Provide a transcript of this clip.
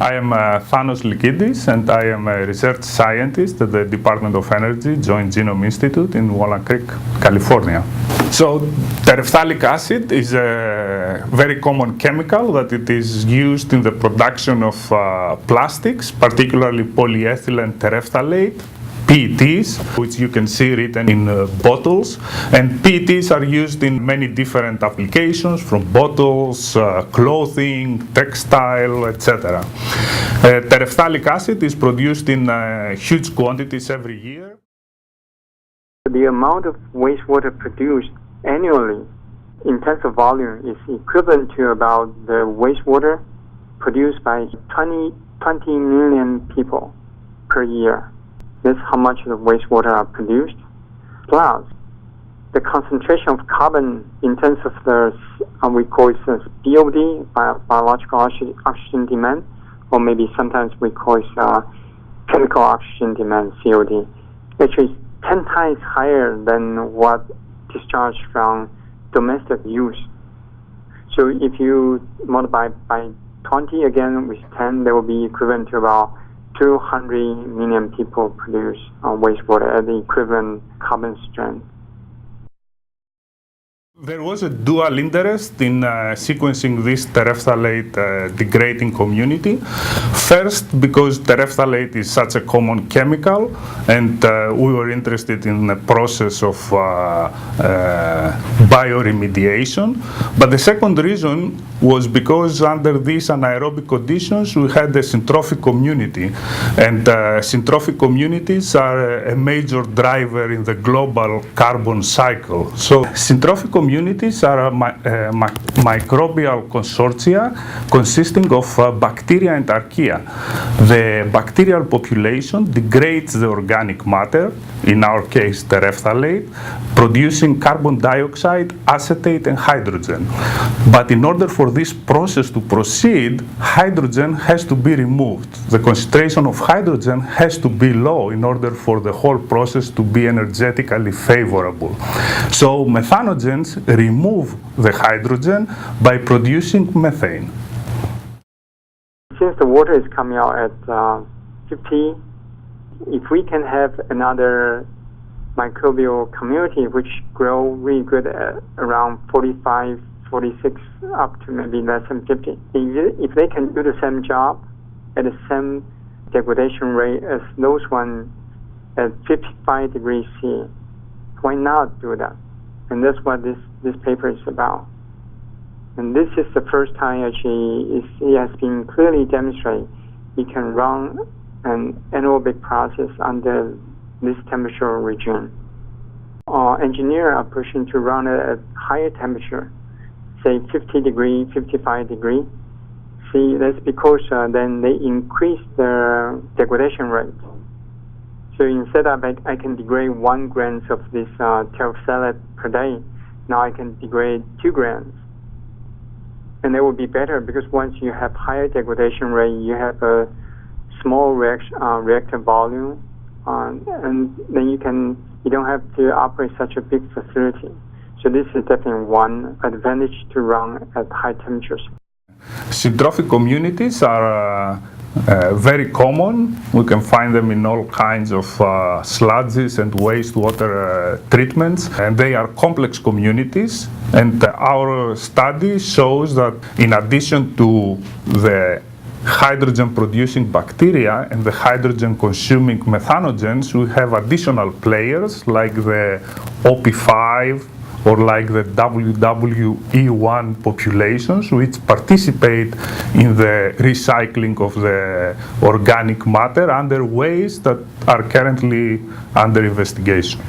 I am Thanos Likidis, and I am a research scientist at the Department of Energy Joint Genome Institute in Walnut Creek, California. So, terephthalic acid is a very common chemical that it is used in the production of plastics, particularly polyethylene terephthalate, PETs, which you can see written in bottles, and PETs are used in many different applications, from bottles, clothing, textile, etc. Terephthalic acid is produced in huge quantities every year. The amount of wastewater produced annually in terms of volume is equivalent to about the wastewater produced by 20 million people per year. That's how much of the wastewater are produced. Plus, the concentration of carbon in terms of the, we call it BOD, biological oxygen demand, or maybe sometimes we call it chemical oxygen demand, COD, which is 10 times higher than what discharged from domestic use. So if you multiply by 20 again with 10, that will be equivalent to about 200 million people produce wastewater at the equivalent carbon strength. There was a dual interest in sequencing this terephthalate degrading community. First, because terephthalate is such a common chemical, and we were interested in the process of bioremediation. But the second reason was because under these anaerobic conditions, we had a syntrophic community. And syntrophic communities are a major driver in the global carbon cycle. So syntrophic communities are microbial consortia consisting of bacteria and archaea. The bacterial population degrades the organic matter, in our case terephthalate, producing carbon dioxide, acetate, and hydrogen. But in order for this process to proceed, hydrogen has to be removed. The concentration of hydrogen has to be low in order for the whole process to be energetically favorable. So methanogens remove the hydrogen by producing methane. Since the water is coming out at 50, if we can have another microbial community which grow really good at around 45, 46, up to maybe less than 50, if they can do the same job at the same degradation rate as those ones at 55 degrees C, why not do that? And that's what this paper is about. And this is the first time actually it has been clearly demonstrated you can run an anaerobic process under this temperature regime. Engineers are pushing to run it at higher temperature, say 50 degree, 55 degree. See, that's because then they increase the degradation rate. So instead of I can degrade 1 gram of this terephthalate per day, now I can degrade 2 grams. And that would be better because once you have higher degradation rate, you have a small reactor volume, and then you don't have to operate such a big facility. So this is definitely one advantage to run at high temperatures. Syntrophic communities are very common. We can find them in all kinds of sludges and wastewater treatments, and they are complex communities. And our study shows that in addition to the hydrogen-producing bacteria and the hydrogen-consuming methanogens, we have additional players like the OP5 or like the WWE1 populations, which participate in the recycling of the organic matter under ways that are currently under investigation.